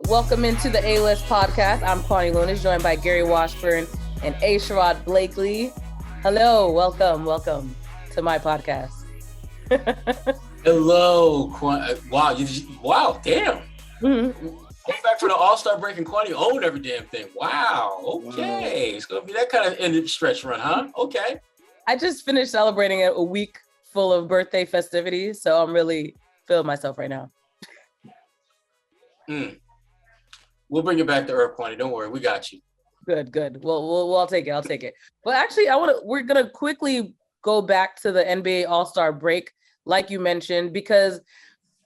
Welcome into the A-List podcast. I'm Kwani Lunis, joined by Gary Washburn and A. Sherrod Blakely. Hello, welcome to my podcast. Hello, wow, damn. Mm-hmm. Going back for the All-Star break and Kwani owned every damn thing. Wow, okay. Wow. It's going to be that kind of end stretch run, huh? Okay. I just finished celebrating a week full of birthday festivities, so I'm really feeling myself right now. We'll bring it back to Earth, Kwani. Don't worry, we got you. Good. Well, I'll take it. But actually, we're gonna quickly go back to the NBA All-Star break, like you mentioned, because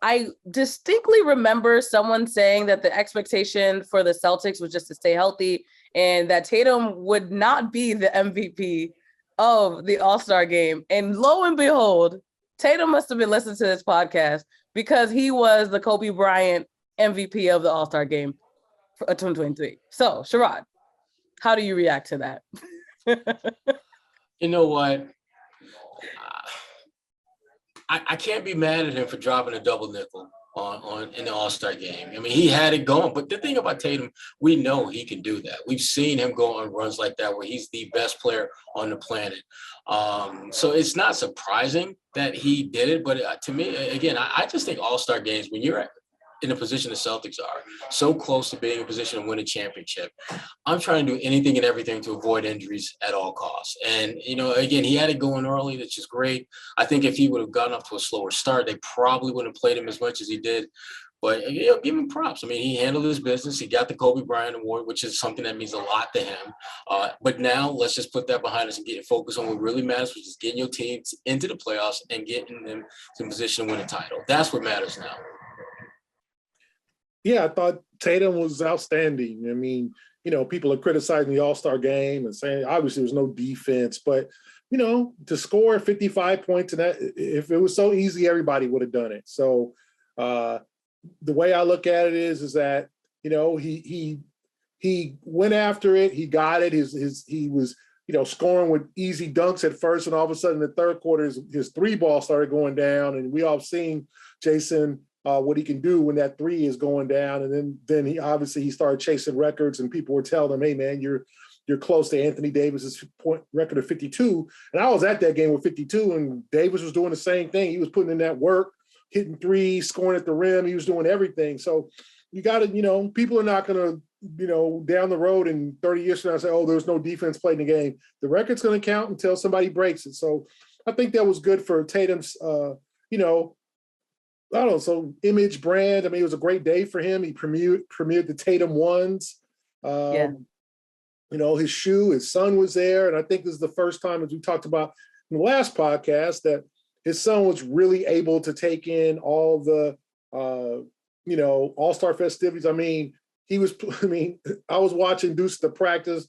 I distinctly remember someone saying that the expectation for the Celtics was just to stay healthy and that Tatum would not be the MVP of the All-Star game. And lo and behold, Tatum must have been listening to this podcast because he was the Kobe Bryant MVP of the All-Star game for 2023. So, Sherrod, how do you react to that? You know what? I can't be mad at him for dropping a double nickel on in the All-Star game. I mean, he had it going. But the thing about Tatum, we know he can do that. We've seen him go on runs like that where he's the best player on the planet. So it's not surprising that he did it. But to me, again, I just think All-Star games, when you're in the position the Celtics are, so close to being in a position to win a championship, I'm trying to do anything and everything to avoid injuries at all costs. And, again, he had it going early, which is great. I think if he would have gotten off to a slower start, they probably wouldn't have played him as much as he did. But, give him props. I mean, he handled his business. He got the Kobe Bryant Award, which is something that means a lot to him. But now let's just put that behind us and get focused on what really matters, which is getting your teams into the playoffs and getting them in position to win a title. That's what matters now. Yeah, I thought Tatum was outstanding. I mean, people are criticizing the All-Star game and saying obviously there's no defense, but, to score 55 points in that, if it was so easy, everybody would have done it. So the way I look at it is that, he went after it. He got it. He was, scoring with easy dunks at first, and all of a sudden in the third quarter, his three ball started going down, and we all seen Jayson what he can do when that three is going down. And then he started chasing records, and people were telling him, hey man, you're close to Anthony Davis's point record of 52. And I was at that game with 52, and Davis was doing the same thing. He was putting in that work, hitting threes, scoring at the rim. He was doing everything. So you got to, people are not going to, down the road in 30 years from now say, oh, there's no defense played in the game. The record's going to count until somebody breaks it. So I think that was good for Tatum's, so image brand. I mean, it was a great day for him. He premiered the Tatum ones. His shoe, his son was there. And I think this is the first time, as we talked about in the last podcast, that his son was really able to take in all the, All-Star festivities. I mean, I was watching Deuce the practice.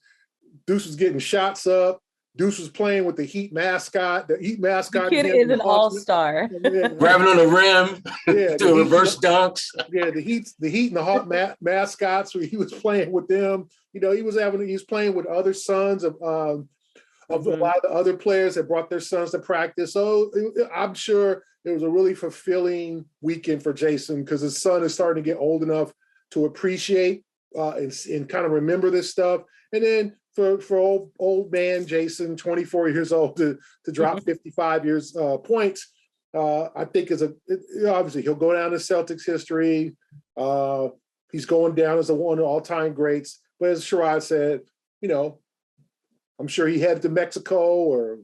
Deuce was getting shots up. Deuce was playing with the Heat mascot. The Heat mascot. The kid is an all-star. Grabbing on the rim, doing reverse dunks. Yeah, the Heat and the Hawk mascots. Where he was playing with them. He was playing with other sons of a lot of the other players that brought their sons to practice. So I'm sure it was a really fulfilling weekend for Jayson because his son is starting to get old enough to appreciate and kind of remember this stuff. And then for old man Jayson, 24 years old, to drop 55 points, I think obviously he'll go down in Celtics history. He's going down as one of the all-time greats. But as Sherrod said, I'm sure he headed to Mexico or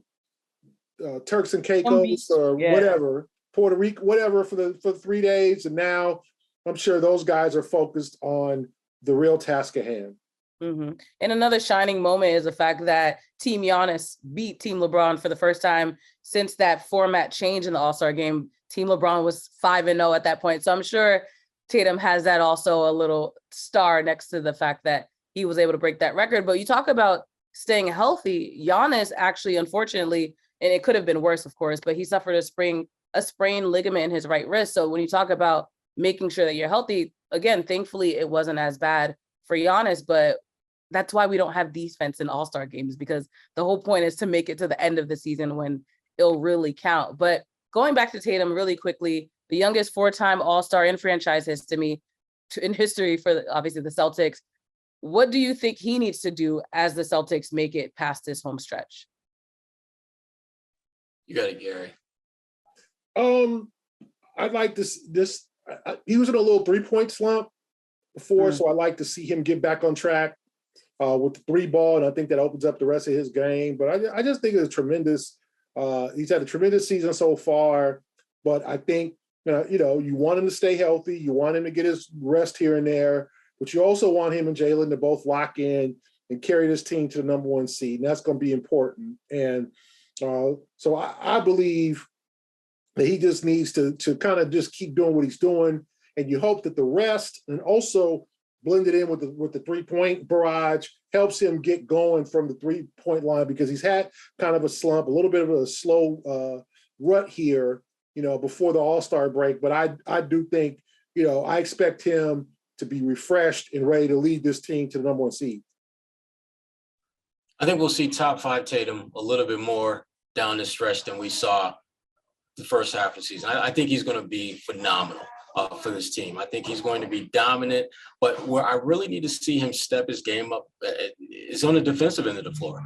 Turks and Caicos or whatever, Puerto Rico, whatever for 3 days. And now I'm sure those guys are focused on the real task at hand. Mm-hmm. And another shining moment is the fact that Team Giannis beat Team LeBron for the first time since that format change in the All-Star game. Team LeBron was 5-0 at that point. So I'm sure Tatum has that also a little star next to the fact that he was able to break that record. But you talk about staying healthy. Giannis actually, unfortunately, and it could have been worse, of course, but he suffered a sprained ligament in his right wrist. So when you talk about making sure that you're healthy, again, thankfully it wasn't as bad for Giannis, but that's why we don't have defense in all-star games, because the whole point is to make it to the end of the season when it'll really count. But going back to Tatum really quickly, the youngest 4-time all-star in franchise history, in history for obviously the Celtics. What do you think he needs to do as the Celtics make it past this home stretch? You got it, Gary. I'd like this. He was in a little 3-point slump before, so I like to see him get back on track with the 3 ball, and I think that opens up the rest of his game. But I just think it's a tremendous. He's had a tremendous season so far, but I think you want him to stay healthy, you want him to get his rest here and there, but you also want him and Jaylen to both lock in and carry this team to the number 1 seed, and that's going to be important. And so I believe that he just needs to kind of just keep doing what he's doing, and you hope that the rest and also blended in with the 3-point barrage helps him get going from the 3-point line, because he's had kind of a slump, a little bit of a slow rut here, before the All-Star break. But I do think, I expect him to be refreshed and ready to lead this team to the number 1 seed. I think we'll see top 5 Tatum a little bit more down the stretch than we saw the first half of the season. I think he's going to be phenomenal for this team. I think he's going to be dominant, but where I really need to see him step his game up is on the defensive end of the floor.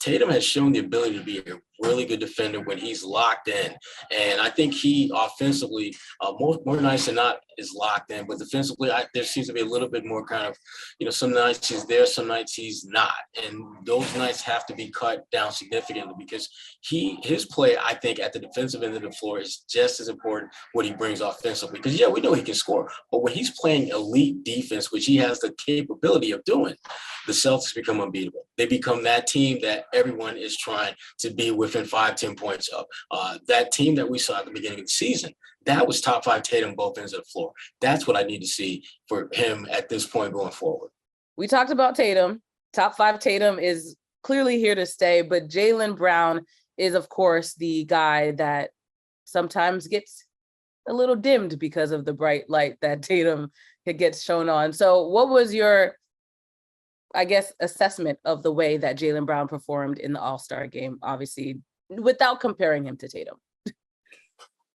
Tatum has shown the ability to be a really good defender when he's locked in, and I think he offensively, more nights than not, is locked in, but defensively, there seems to be a little bit more kind of, some nights he's there, some nights he's not, and those nights have to be cut down significantly, because his play, I think, at the defensive end of the floor is just as important what he brings offensively, because we know he can score, but when he's playing elite defense, which he has the capability of doing, the Celtics become unbeatable. They become that team that everyone is trying to be within 5-10 points of. That team that we saw at the beginning of the season, that was top 5 Tatum both ends of the floor. That's what I need to see for him at this point going forward. We talked about Tatum. Top 5 Tatum is clearly here to stay, but Jaylen Brown is, of course, the guy that sometimes gets a little dimmed because of the bright light that Tatum gets shown on. So what was your, assessment of the way that Jaylen Brown performed in the All-Star game, obviously, without comparing him to Tatum?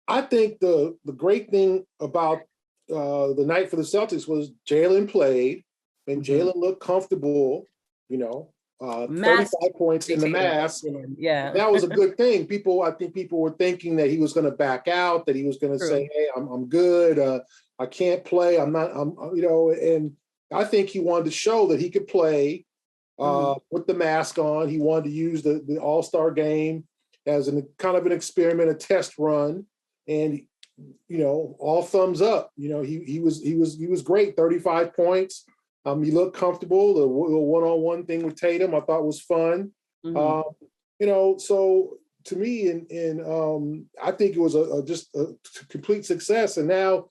I think the great thing about the night for the Celtics was Jaylen played, and Jaylen looked comfortable, 35 points in the mask. Yeah. That was a good thing. I think people were thinking that he was going to back out, that he was going to say, hey, I'm good. I can't play. And I think he wanted to show that he could play with the mask on. He wanted to use the All-Star game as kind of an experiment, a test run. And, all thumbs up. He was great. 35 points. He looked comfortable. The one-on-one thing with Tatum, I thought was fun. So to me, and I think it was just a complete success. And now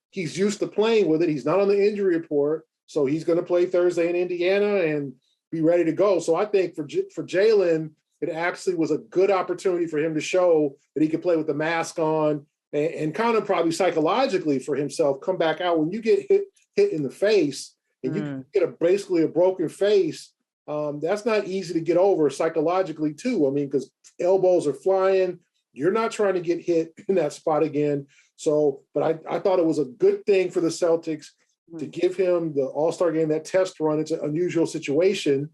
he's used to playing with it. He's not on the injury report, so he's going to play Thursday in Indiana and be ready to go. So I think for Jaylen, it actually was a good opportunity for him to show that he could play with the mask on and kind of probably psychologically for himself come back out. When you get hit in the face and you get basically a broken face, that's not easy to get over psychologically too. I mean, because elbows are flying, you're not trying to get hit in that spot again. So, but I thought it was a good thing for the Celtics to give him the All-Star game, that test run. It's an unusual situation,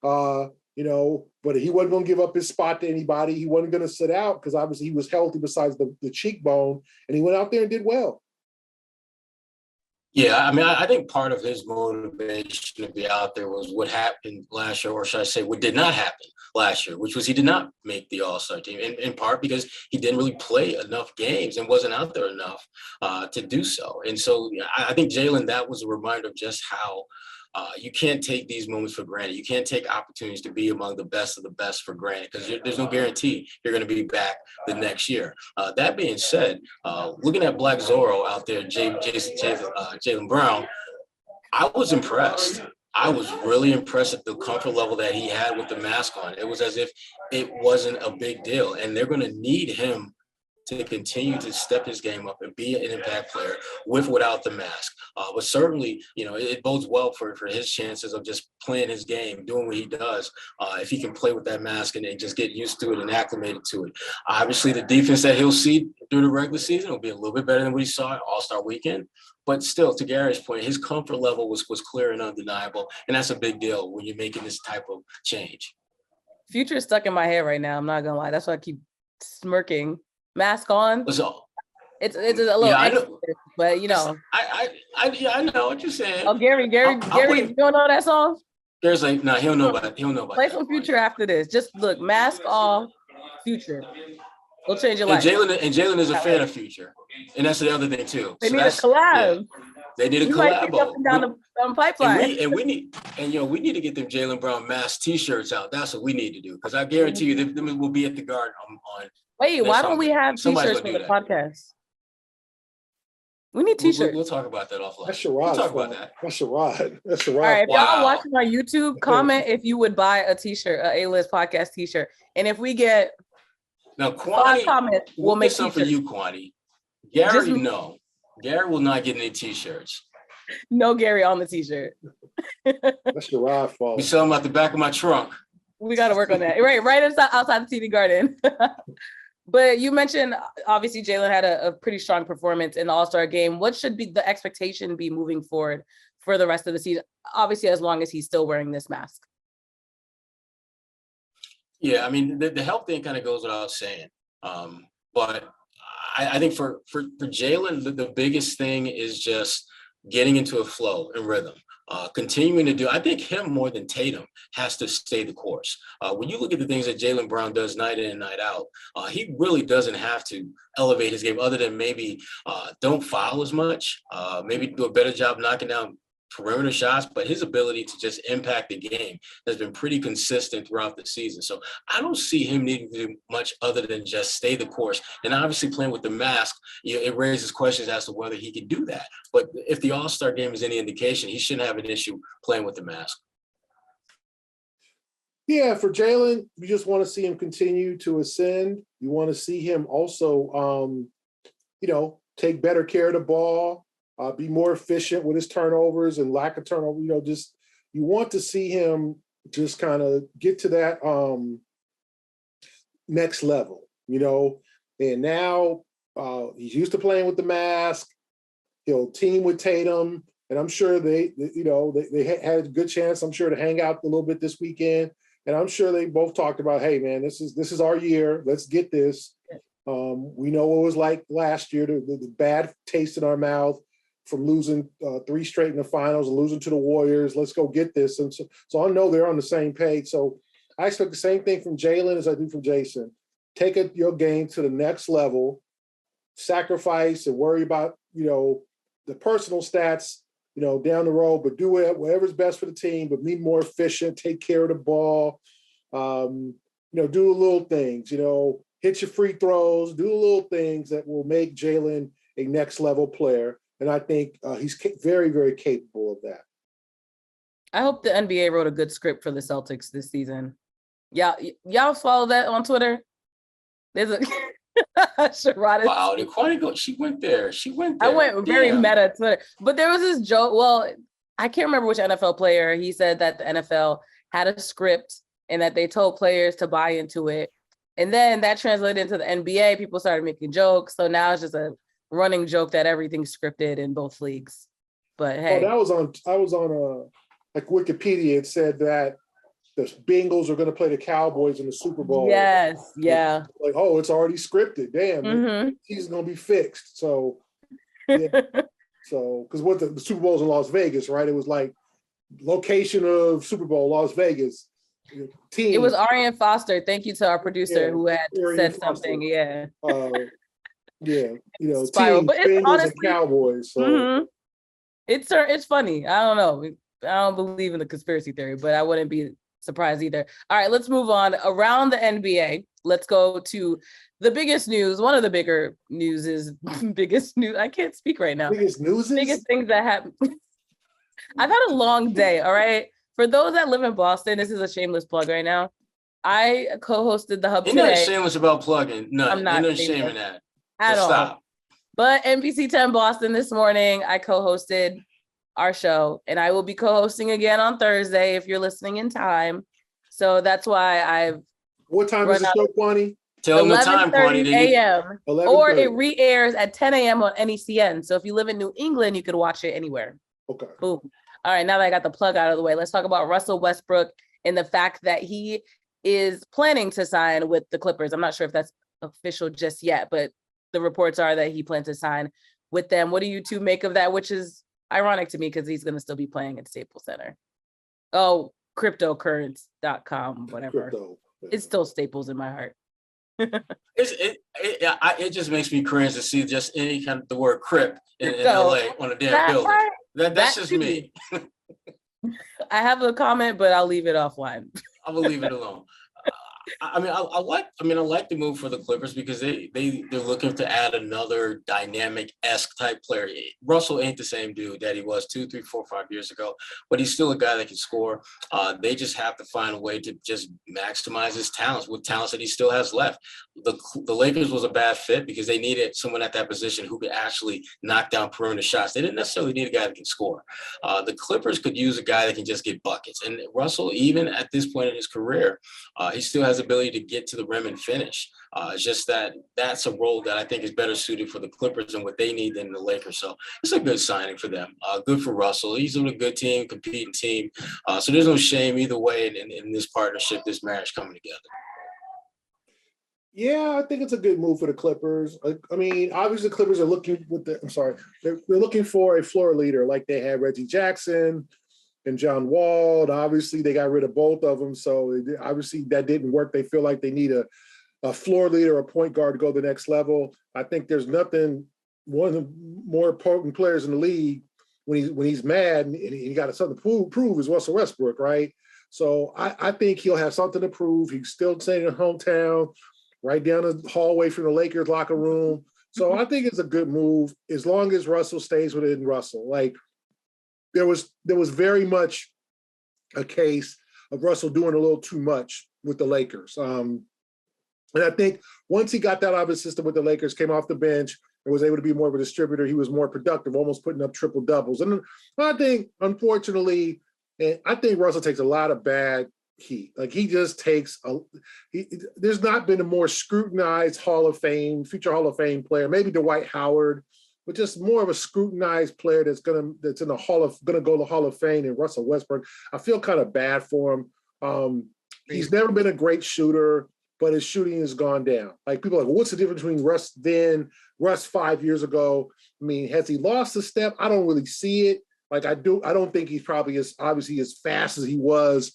but he wasn't going to give up his spot to anybody. He wasn't going to sit out because obviously he was healthy besides the cheekbone, and he went out there and did well. Yeah, I mean, I think part of his motivation to be out there was what happened last year, or should I say what did not happen last year, which was he did not make the All-Star team, in part because he didn't really play enough games and wasn't out there enough to do so. And so I think Jaylen, that was a reminder of just how you can't take these moments for granted. You can't take opportunities to be among the best of the best for granted, because there's no guarantee you're going to be back the next year. That being said, looking at Black Zorro out there, Jaylen Brown, I was impressed. I was really impressed at the comfort level that he had with the mask on. It was as if it wasn't a big deal, and they're going to need him to continue to step his game up and be an impact player with without the mask. But certainly, it bodes well for his chances of just playing his game, doing what he does, if he can play with that mask and just get used to it and acclimated to it. Obviously, the defense that he'll see through the regular season will be a little bit better than what he saw at All-Star Weekend. But still, to Gary's point, his comfort level was clear and undeniable. And that's a big deal when you're making this type of change. Future is stuck in my head right now. I'm not gonna lie. That's why I keep smirking. Mask on. So, it's a little extra, but you know. I know what you're saying. Oh, Gary, you don't know that song? Gary's like, no, he'll know about it. He'll know about it. Play some Future after this. Just look, mask off, Future. We'll change your life. And Jaylen is a fan of Future. And that's the other thing too. They need a collab. Yeah. They need a collab. Might be up and down the pipeline. We need to get them Jaylen Brown mask T-shirts out. That's what we need to do. Because I guarantee you, them will be at the Garden on. Wait, why don't we have T-shirts for the podcast? We need T-shirts. We'll talk about that offline. That's Sherrod. We'll talk about that. That's Sherrod. All right, if y'all watching on YouTube, comment if you would buy a T-shirt, a A-List podcast T-shirt, and if we get Kwani, comments, we'll make something for you, Kwani. Gary, no. Gary will not get any T-shirts. No Gary on the T-shirt. That's Sherrod's fault. We sell them out the back of my trunk. We got to work on that. Right outside the TD Garden. But you mentioned, obviously, Jaylen had a pretty strong performance in the All-Star game. What should be the expectation be moving forward for the rest of the season? Obviously, as long as he's still wearing this mask. Yeah, I mean, the health thing kind of goes without saying. But I think for Jaylen, the biggest thing is just getting into a flow and rhythm. Continuing to do, I think him more than Tatum has to stay the course. When you look at the things that Jaylen Brown does night in and night out, he really doesn't have to elevate his game other than maybe don't foul as much, maybe do a better job knocking down perimeter shots, but his ability to just impact the game has been pretty consistent throughout the season. So I don't see him needing to do much other than just stay the course. And obviously playing with the mask, it raises questions as to whether he can do that. But if the All-Star game is any indication, he shouldn't have an issue playing with the mask. Yeah, for Jaylen, you just want to see him continue to ascend. You want to see him also, take better care of the ball. Be more efficient with his turnovers and lack of turnover. You want to see him just kind of get to that next level, And now he's used to playing with the mask. He'll team with Tatum, and I'm sure they had a good chance, I'm sure, to hang out a little bit this weekend. And I'm sure they both talked about, hey, man, this is our year. Let's get this. We know what it was like last year, the bad taste in our mouth from losing 3 straight in the finals and losing to the Warriors. Let's go get this. And so I know they're on the same page. So I expect the same thing from Jaylen as I do from Jayson. Take your game to the next level, sacrifice and worry about, the personal stats, down the road, but do whatever's best for the team, but be more efficient, take care of the ball, do the little things, hit your free throws, do the little things that will make Jaylen a next level player. And I think he's very, very capable of that. I hope the NBA wrote a good script for the Celtics this season. Y'all follow that on Twitter? There's a Sherrod. Wow, did Kwani go? She went there. I went very meta Twitter. But there was this joke. Well, I can't remember which NFL player. He said that the NFL had a script and that they told players to buy into it. And then that translated into the NBA. People started making jokes. So now it's just a running joke that everything's scripted in both leagues. But hey, I was on Wikipedia. It said that the Bengals are going to play the Cowboys in the Super Bowl. Yes, yeah. Like, it's already scripted. Damn, he's going to be fixed. So, yeah. Because what the Super Bowl's in Las Vegas, right? It was like location of Super Bowl, Las Vegas. Team. It was Arian Foster. Thank you to our producer who had said something. Yeah. Spiral. Team, but it's honestly, and Cowboys. So. It's funny. I don't know. I don't believe in the conspiracy theory, but I wouldn't be surprised either. All right, let's move on. Around the NBA, let's go to the biggest news. One of the bigger news is biggest news. I can't speak right now. Biggest things that happen. I've had a long day. All right. For those that live in Boston, this is a shameless plug right now. I co-hosted the Hub today. You're not shameless about plugging. No, I'm not. You're not shaming that. At all. Stop. But NBC 10 Boston this morning, I co-hosted our show, and I will be co-hosting again on Thursday if you're listening in time. So that's why I've. What time is the show, Kwani? Tell them the time, Kwani. 11:30 a.m. Or it 11:30. re-airs at 10 a.m. on NECN. So if you live in New England, you could watch it anywhere. Okay. Boom. All right, now that I got the plug out of the way, let's talk about Russell Westbrook and the fact that he is planning to sign with the Clippers. I'm not sure if that's official just yet, but the reports are that he plans to sign with them. What do you two make of that? Which is ironic to me because he's going to still be playing at Staples Center. Oh, cryptocurrency.com, whatever. Crypto. It's still Staples in my heart. It just makes me cringe to see just any kind of the word "crip" in So, LA on a damn building. Right? That's just me. I have a comment, but I'll leave it offline. I will leave it alone. I like the move for the Clippers because they're looking to add another dynamic-esque type player. Russell ain't the same dude that he was 2, 3, 4, 5 years ago, but he's still a guy that can score. They just have to find a way to just maximize his talents with talents that he still has left. The Lakers was a bad fit because they needed someone at that position who could actually knock down perimeter shots. They didn't necessarily need a guy that can score. The Clippers could use a guy that can just get buckets. And Russell, even at this point in his career, he still has the ability to get to the rim and finish. It's just that's a role that I think is better suited for the Clippers and what they need than the Lakers. So it's a good signing for them. Good for Russell. He's on a good team, competing team. So there's no shame either way in this partnership, this marriage coming together. Yeah, I think it's a good move for the Clippers. I mean, obviously the Clippers are looking they're looking for a floor leader like they had Reggie Jackson and John Wall. Obviously, they got rid of both of them, so obviously that didn't work. They feel like they need a floor leader, a point guard to go to the next level. I think there's nothing, one of the more potent players in the league when he's mad and he got something to prove is Russell Westbrook, right? So I think he'll have something to prove. He's still staying in hometown, right down the hallway from the Lakers locker room. So I think it's a good move as long as Russell stays within Russell. Like there was very much a case of Russell doing a little too much with the Lakers. And I think once he got that out of his system with the Lakers, came off the bench and was able to be more of a distributor, he was more productive, almost putting up triple doubles. And I think, unfortunately, I think Russell takes a lot of bad heat. Like he just takes there's not been a more scrutinized future Hall of Fame player, maybe Dwight Howard, but just more of a scrutinized player that's gonna go to the Hall of Fame in Russell Westbrook. I feel kind of bad for him. He's never been a great shooter, but his shooting has gone down. Like people are like, well, what's the difference between Russ then, Russ 5 years ago? I mean, has he lost a step? I don't really see it. Like I don't think he's probably as fast as he was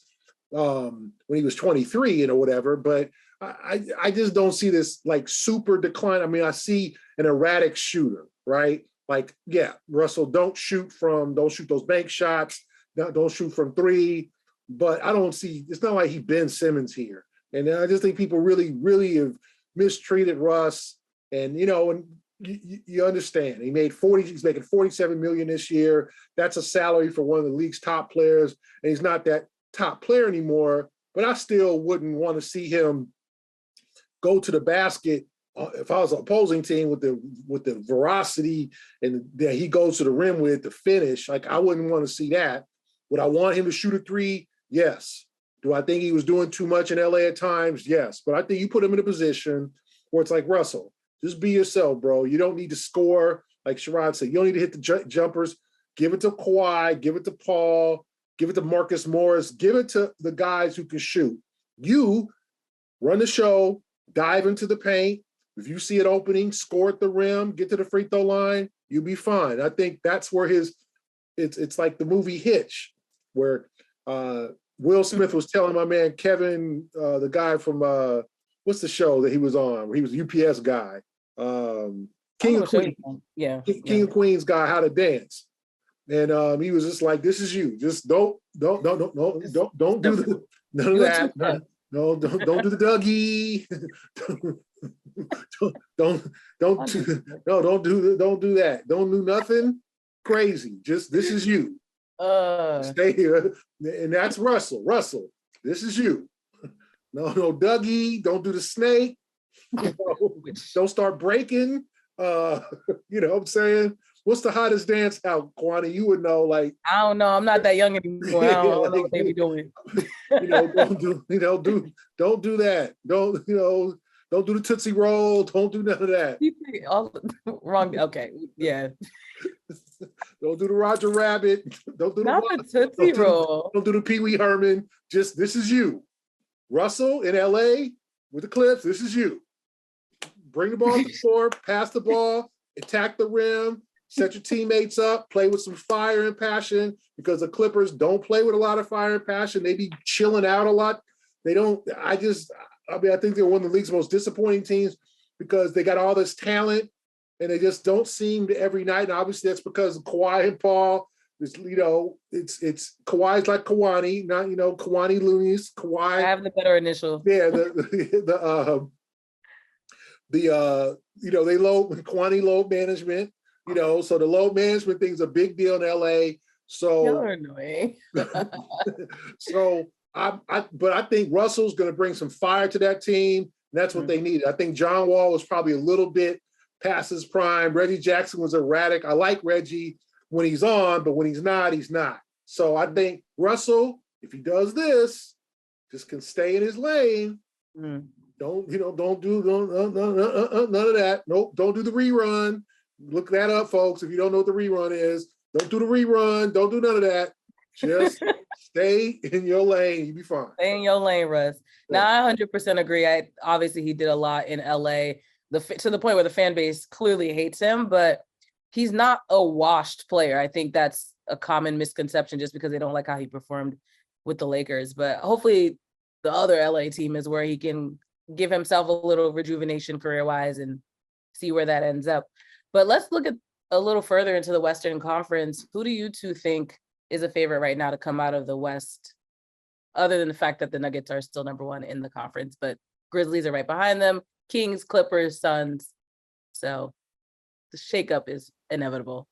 when he was 23 or whatever, but I just don't see this like super decline. I mean, I see an erratic shooter, right? Like, yeah, Russell, don't shoot those bank shots, don't shoot from three, but I don't see, it's not like he Ben Simmons here. And I just think people really, really have mistreated Russ. And, and you understand, he's making $47 million this year. That's a salary for one of the league's top players. And he's not that top player anymore, but I still wouldn't want to see him go to the basket if I was an opposing team with the veracity and that he goes to the rim with the finish. Like I wouldn't want to see that. Would I want him to shoot a three? Yes. Do I think he was doing too much in LA at times? Yes. But I think you put him in a position where it's like, Russell, just be yourself, bro. You don't need to score. Like Sherrod said, you don't need to hit the jumpers. Give it to Kawhi, give it to Paul, give it to Marcus Morris, give it to the guys who can shoot. You run the show, dive into the paint. If you see an opening, score at the rim, get to the free throw line, you'll be fine. I think that's where it's like the movie Hitch, where Will Smith was telling my man Kevin, the guy from what's the show that he was on, where he was a UPS guy, King of Queens. Yeah. King of Queens guy, how to dance. And he was just like, this is you. Just don't do the don't do the Dougie. Don't do that. Don't do nothing crazy. Just this is you. Stay here. And that's Russell. Russell, this is you. No Dougie. Don't do the snake. Don't start breaking. You know what I'm saying? What's the hottest dance out, Kwani? You would know, like I don't know. I'm not that young anymore. I don't know what they be doing. Don't do that. Don't Don't do the Tootsie Roll. Don't do none of that. All wrong. Okay. Yeah. Don't do the Roger Rabbit. Don't do Not the Tootsie Roll. Don't do the Pee Wee Herman. Just this is you. Russell in LA with the Clips, this is you. Bring the ball to the floor, pass the ball, attack the rim, set your teammates up, play with some fire and passion, because the Clippers don't play with a lot of fire and passion. They be chilling out a lot. They don't, I think they're one of the league's most disappointing teams because they got all this talent and they just don't seem to every night. And obviously that's because of Kawhi and Paul. It's Kawhi's like Kwani, not, Kwani Lunis, Kawhi. I have the better initial. Yeah, they load Kwani load management, so the load management thing's a big deal in LA. So you're annoying. But I think Russell's going to bring some fire to that team. That's what they needed. I think John Wall was probably a little bit past his prime. Reggie Jackson was erratic. I like Reggie when he's on, but when he's not, he's not. So I think Russell, if he does this, just can stay in his lane. Don't do none of that. Nope, don't do the rerun. Look that up, folks. If you don't know what the rerun is, don't do the rerun. Don't do none of that. Just stay in your lane. You'll be fine. Stay in your lane, Russ. Now, I 100% agree. Obviously he did a lot in LA, to the point where the fan base clearly hates him, but he's not a washed player. I think that's a common misconception just because they don't like how he performed with the Lakers. But hopefully the other LA team is where he can give himself a little rejuvenation career-wise and see where that ends up. But let's look at a little further into the Western Conference. Who do you two think is a favorite right now to come out of the West, other than the fact that the Nuggets are still number one in the conference, but Grizzlies are right behind them, Kings, Clippers, Suns. So the shakeup is inevitable.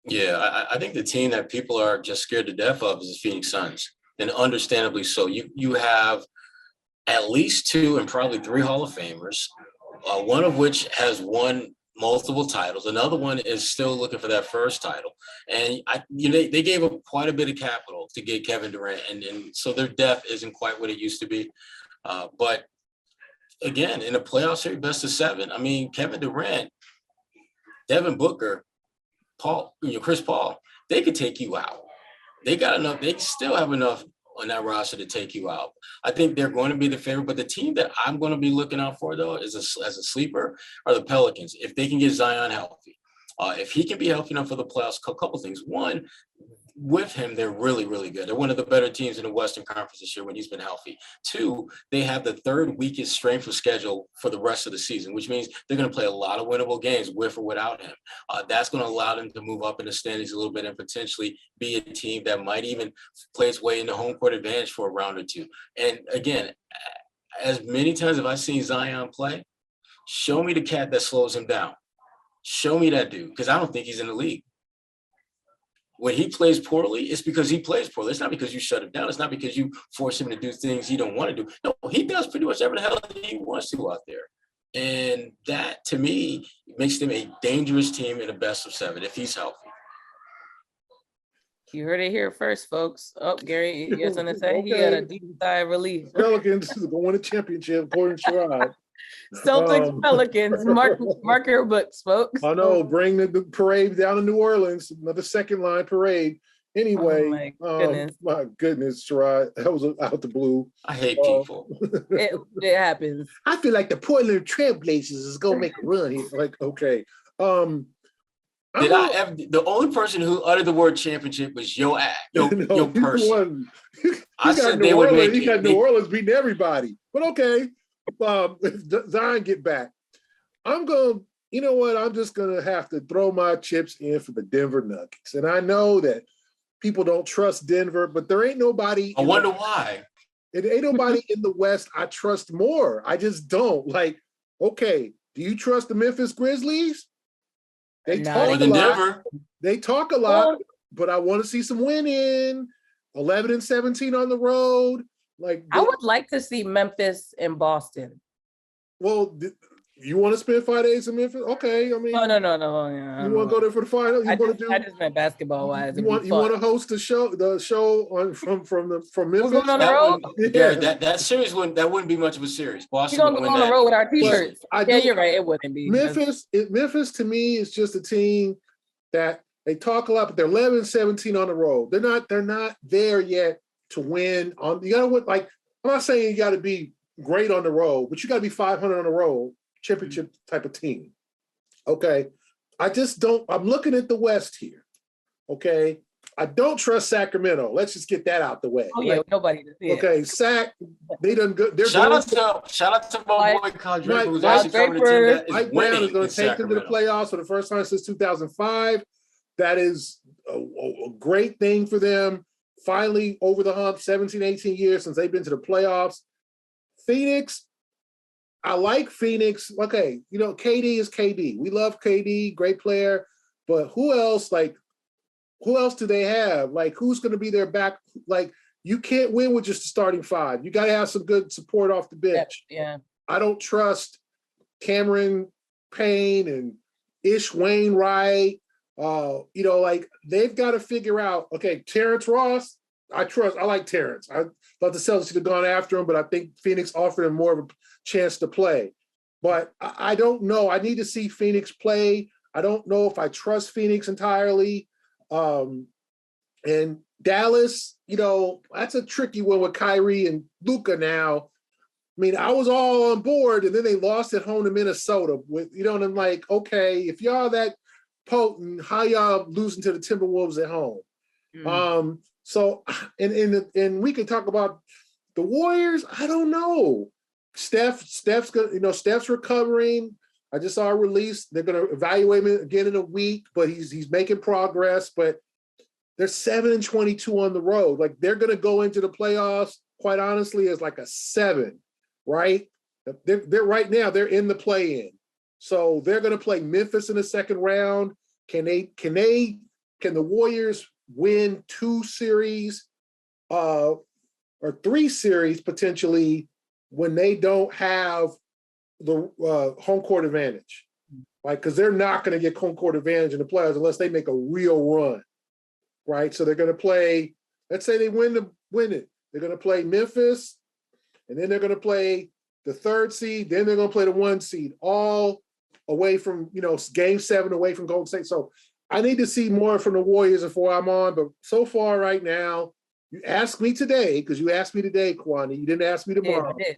Yeah, I think the team that people are just scared to death of is the Phoenix Suns, and understandably so. You have at least 2 and probably 3 Hall of Famers, one of which has won multiple titles. Another one is still looking for that first title. And they gave up quite a bit of capital to get Kevin Durant, and so their depth isn't quite what it used to be. But again, in a playoff series, best of 7, I mean, Kevin Durant, Devin Booker, Chris Paul, they could take you out. They got enough. They still have enough on that roster to take you out. I think they're going to be the favorite, but the team that I'm going to be looking out for, though, as a sleeper, are the Pelicans. If they can get Zion healthy, if he can be healthy enough for the playoffs, a couple things. One, with him, they're really, really good. They're one of the better teams in the Western Conference this year when he's been healthy. 2, they have the 3rd weakest strength of schedule for the rest of the season, which means they're going to play a lot of winnable games with or without him. That's going to allow them to move up in the standings a little bit and potentially be a team that might even play its way into home court advantage for a round or 2. And again, as many times have I seen Zion play, show me the cat that slows him down. Show me that dude, because I don't think he's in the league. When he plays poorly, it's because he plays poorly. It's not because you shut him down. It's not because you force him to do things he don't want to do. No, he does pretty much everything the hell he wants to out there. And that, to me, makes them a dangerous team in the best of 7 if he's healthy. You heard it here first, folks. Oh, Gary, you have something to say? Okay. He had a deep sigh of relief. Pelicans going to win a championship, according to Sherrod. Celtics, Pelicans, mark your books, folks. I know, bring the parade down to New Orleans, another second line parade. Anyway, my goodness, Sherrod, that was out the blue. I hate people. It happens. I feel like the Portland Trailblazers is going to make a run here. Like, okay. The only person who uttered the word championship was your person. I said they would make it. He got New Orleans beating everybody. But okay. If Zion get back, I'm just gonna have to throw my chips in for the Denver Nuggets. And I know that people don't trust Denver, but there ain't nobody. I wonder why. It ain't nobody in the West I trust more. I just don't. Like, okay, do you trust the Memphis Grizzlies? They talk a lot. Denver. They talk a lot, but I want to see some winning. 11-17 on the road. Like, I would like to see Memphis and Boston. Well, You want to spend 5 days in Memphis? Okay, I mean, No. Yeah, you want to go there for the final? I just meant basketball wise. You want to host the show on from Memphis? We're going on the road. Gary, that series wouldn't be much of a series. Boston We're gonna go on the road with our t-shirts. You're right. It wouldn't be. Memphis to me is just a team that they talk a lot, but they're 11-17 on the road. They're not there yet to win. You gotta win. Like, I'm not saying you got to be great on the road, but you got to be 500 on the road, championship type of team. Okay, I just don't. I'm looking at the West here. Okay, I don't trust Sacramento. Let's just get that out the way. Oh yeah, nobody. Yeah. Okay, they done good. Shout out to my boy Kyle Draper, who's actually coming to team that is Mike Brown is going in to take them to the playoffs for the first time since 2005. That is a great thing for them. Finally over the hump, 17, 18 years since they've been to the playoffs. Phoenix, I like Phoenix. Okay, KD is KD. We love KD, great player. But who else do they have? Like, who's going to be their back? Like, you can't win with just the starting five. You got to have some good support off the bench. Yeah. I don't trust Cameron Payne and Ish Wainwright. Like, they've got to figure out, okay, Terrence Ross, I like Terrence. I thought the Celtics should have gone after him, but I think Phoenix offered him more of a chance to play. But I don't know. I need to see Phoenix play. I don't know if I trust Phoenix entirely. And Dallas, that's a tricky one with Kyrie and Luka now. I mean, I was all on board, and then they lost at home to Minnesota. And I'm like, okay, if y'all that potent, how y'all losing to the Timberwolves at home? Mm. So, and we could talk about the Warriors. I don't know. Steph's good. Steph's recovering. I just saw a release. They're going to evaluate him again in a week, but he's making progress. But they're 7-22 on the road. Like, they're going to go into the playoffs, quite honestly, as like a 7, right? They're right now. They're in the play-in, so they're going to play Memphis in the second round. Can the Warriors win 2 series, or 3 series potentially when they don't have the home court advantage? Like, because they're not going to get home court advantage in the playoffs unless they make a real run, right? So they're going to play. Let's say they win it. They're going to play Memphis, and then they're going to play the 3rd seed. Then they're going to play the 1 seed, all away from Game 7 away from Golden State. So I need to see more from the Warriors before I'm on. But so far, right now, you asked me today, because you asked me today, Kwani. You didn't ask me tomorrow. Yeah,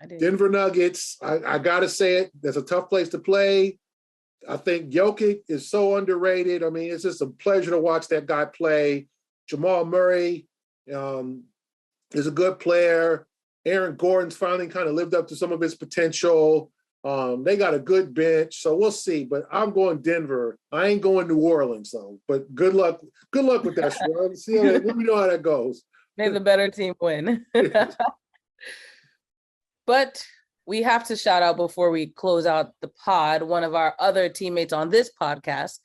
I did. Denver Nuggets, I got to say it. That's a tough place to play. I think Jokic is so underrated. I mean, it's just a pleasure to watch that guy play. Jamal Murray is a good player. Aaron Gordon's finally kind of lived up to some of his potential. They got a good bench, so we'll see. But I'm going Denver. I ain't going New Orleans, though. But good luck with that, Sherrod. See, let me know how that goes. May the better team win. But we have to shout out before we close out the pod, one of our other teammates on this podcast.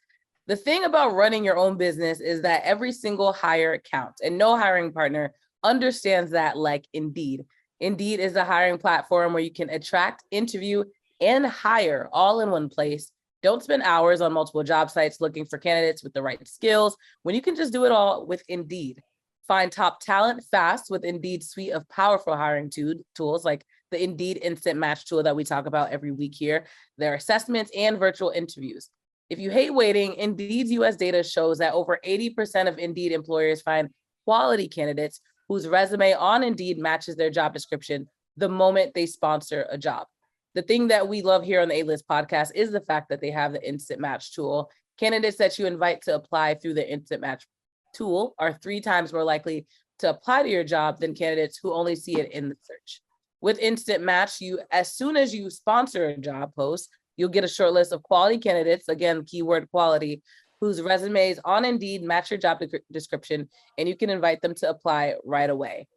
The thing about running your own business is that every single hire counts, and no hiring partner understands that like Indeed. Indeed is the hiring platform where you can attract, interview, and hire all in one place. Don't spend hours on multiple job sites looking for candidates with the right skills when you can just do it all with Indeed. Find top talent fast with Indeed's suite of powerful hiring tools like the Indeed Instant Match tool that we talk about every week here, their assessments and virtual interviews. If you hate waiting, Indeed's US data shows that over 80% of Indeed employers find quality candidates whose resume on Indeed matches their job description the moment they sponsor a job. The thing that we love here on the A-List podcast is the fact that they have the Instant Match tool. Candidates that you invite to apply through the Instant Match tool are 3 times more likely to apply to your job than candidates who only see it in the search. With Instant Match, as soon as you sponsor a job post, you'll get a short list of quality candidates, again, keyword quality, whose resumes on Indeed match your job description, and you can invite them to apply right away.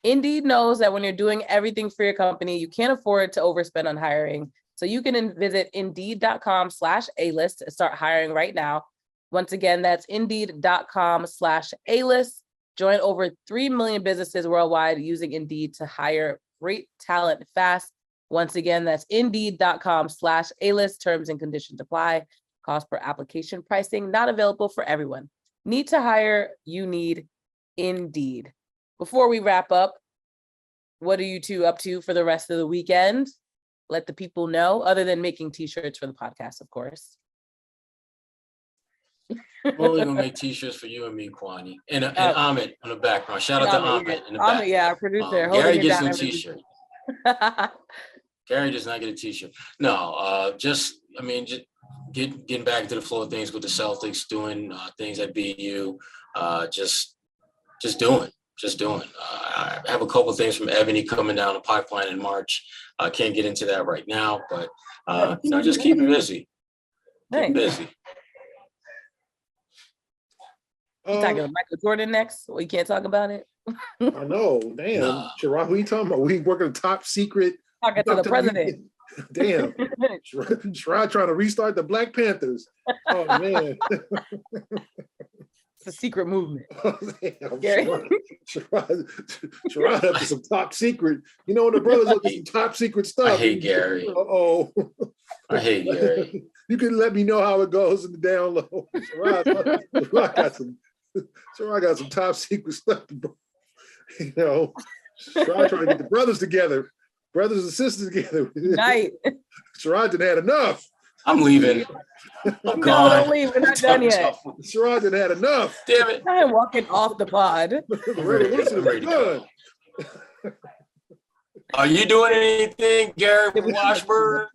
Indeed knows that when you're doing everything for your company, you can't afford to overspend on hiring. So you can visit Indeed.com/A-List to start hiring right now. Once again, that's Indeed.com/A-List. Join over 3 million businesses worldwide using Indeed to hire great talent fast. Once again, that's indeed.com/A-list. Terms and conditions apply. Cost per application pricing not available for everyone. Need to hire? You need Indeed. Before we wrap up, what are you two up to for the rest of the weekend? Let the people know, other than making t-shirts for the podcast, of course. We're only gonna make t-shirts for you and me, Kwani, and Ahmed on the background. Shout out to Ahmed in the back. Ahmed, yeah, our producer. Gary gets no t-shirt. Gary does not get a t-shirt. No, just getting back to the flow of things with the Celtics, doing things at BU, just doing. I have a couple of things from Ebony coming down the pipeline in March. I can't get into that right now, but just keeping busy. Keeping busy. You talking about Michael Jordan next? Well, you can't talk about it. I know. Damn. Nah. Sherrod, who are you talking about? We working top secret. Talking to the president. Damn. Sherrod trying to restart the Black Panthers. Oh, man. It's a secret movement. Oh, damn. Sherrod up to some top secret. You know, when the brothers up to some top secret stuff. I hate Gary. Uh-oh. I hate Gary. You can let me know how it goes in the down low. Sherrod got some top secret stuff. You know, Sherrod trying to get the brothers together, brothers and sisters together. Right. Sherrod didn't had enough. I'm leaving. I'm gone. Don't leave. We're not done yet. Sherrod didn't had enough. Damn it. I'm walking off the pod. Ready to go. Are you doing anything, Gary Washburn?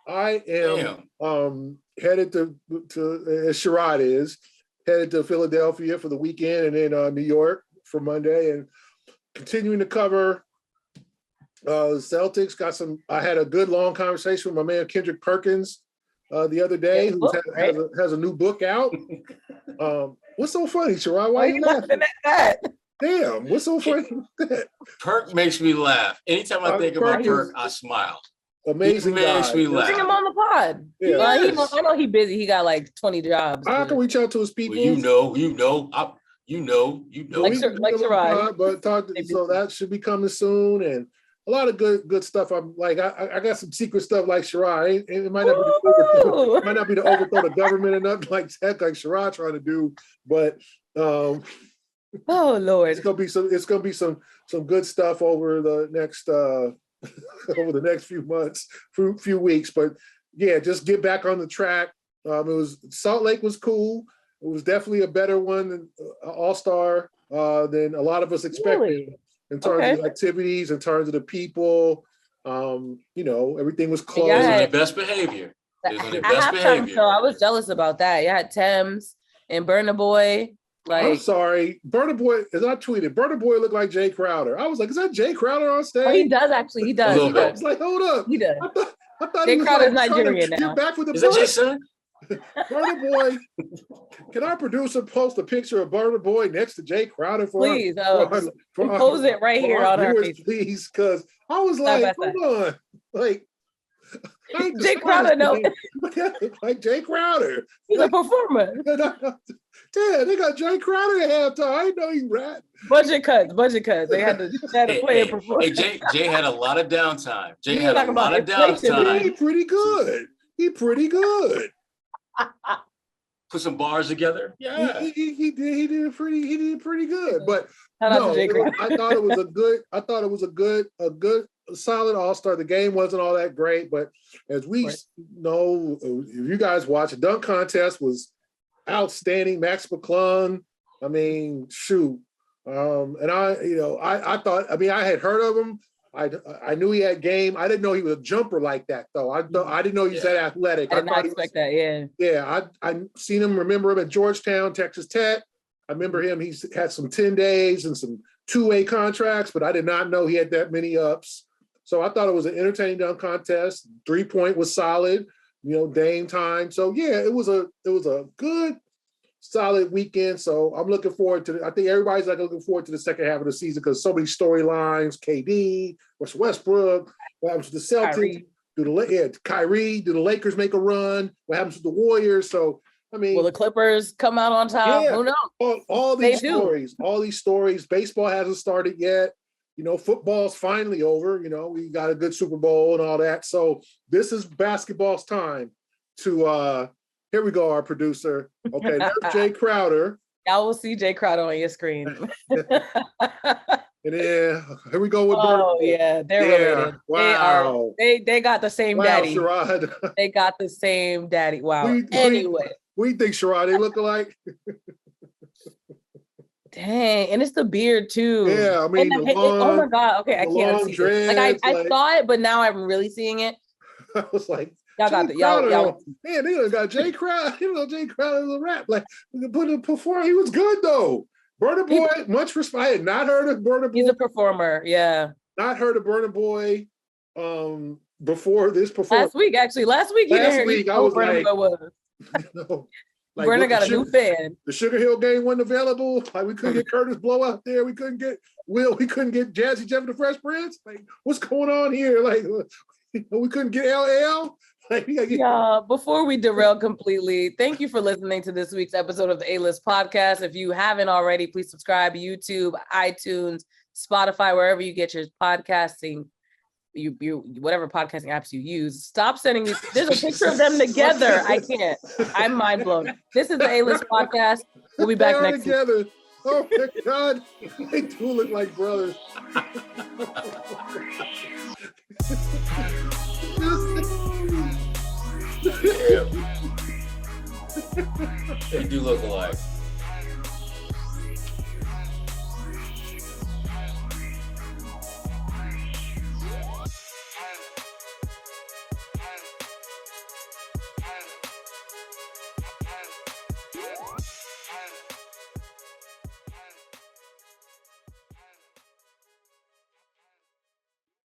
I am headed to as Sherrod is, headed to Philadelphia for the weekend and then New York for Monday, and continuing to cover the Celtics. I had a good long conversation with my man Kendrick Perkins the other day, who has a new book out. What's so funny, Sherrod? Why are you laughing at that? Damn, what's so funny? Perk makes me laugh. Anytime I think about Perk, I smile. Amazing guy. Makes me laugh. Bring him on the pod. Yeah. I know he's busy. He got like 20 jobs. I can reach out to his people. Well, you know. Like Sherrod. But so that should be coming soon, and a lot of good stuff. I'm like, I got some secret stuff like Sherrod. It might not be to overthrow the government or nothing like that, like Sherrod trying to do, but oh Lord, it's gonna be some good stuff over the next few months, few weeks. But yeah, just get back on the track. Salt Lake was cool. It was definitely a better one than All-Star than a lot of us expected. Really? In terms of activities, in terms of the people, everything was close. It was on their best behavior. So I was jealous about that. You had Thames and Burna Boy. I'm sorry. Burna Boy, as I tweeted, Burna Boy looked like Jay Crowder. I was like, is that Jay Crowder on stage? Oh, he does actually. He does. I was like, hold up. He does. I thought Jay Crowder's Nigerian now. Back with the is that Jay's son? Burna Boy, can our producer post a picture of Burna Boy next to Jay Crowder please? Pose it right here on our face, please, because I was like, hold on, like Jay Crowder, no, like Jay Crowder, he's a performer. Damn, they got Jay Crowder at halftime. I didn't know he rap. Budget cuts. They had to play a performer. Hey, Jay had a lot of downtime. Jay had a lot of downtime. He pretty good. Put some bars together. Yeah, he did pretty good. But no, I thought it was a good solid All-Star. The game wasn't all that great, but as we know, if you guys watch, the dunk contest was outstanding. Max McClung, I mean, shoot. And I thought, I had heard of him. I knew he had game. I didn't know he was a jumper like that, though. I didn't know he was that athletic. I did not expect that, yeah. Yeah, I seen him, remember him at Georgetown, Texas Tech. I remember him. He's had some 10 days and some two-way contracts, but I did not know he had that many ups. So I thought it was an entertaining dunk contest. 3-point was solid, Dame time. So yeah, it was a good, solid weekend. So I'm looking forward to I think everybody's looking forward to the second half of the season because so many storylines. KD, Westbrook, what happens to the Celtics? Kyrie, do the Lakers make a run? What happens to the Warriors? So will the Clippers come out on top? Yeah, who knows? All these stories. Baseball hasn't started yet. football's finally over. We got a good Super Bowl and all that. So this is basketball's time to, here we go, our producer. Okay, there's Jay Crowder. Y'all will see Jay Crowder on your screen. And then here we go with Oh Burna. yeah, they're related. Wow. They got the same daddy. Sherrod. They got the same daddy. Wow. Anyway. We think Sherrod, they look alike. Dang, and it's the beard too. Yeah, I mean, oh my God. Okay, I can't see dreads, it. Like I saw it, but now I'm really seeing it. I was like, y'all got the y'all. Man, they done got Jay Crowder. Jay Crowder is a rap. Like, put a perform. He was good though. Burna Boy, much respect. I had not heard of Burna Boy. He's a performer. Yeah. Not heard of Burna Boy before this performance. Last week I was like, like Burna got a new fan. The Sugar Hill game wasn't available. Like we couldn't get Curtis Blow out there. We couldn't get Will. We couldn't get Jazzy Jeff and the Fresh Prince. Like, what's going on here? Like, we couldn't get LL. Yeah, before we derail completely, thank you for listening to this week's episode of the A-List Podcast. If you haven't already, please subscribe to YouTube, iTunes, Spotify, wherever you get your podcasting, you whatever podcasting apps you use. Stop sending me. There's a picture of them together. I can't. I'm mind blown. This is the A-List Podcast. We'll be back next together. week. Oh my God. They do look like brothers. They do look alike.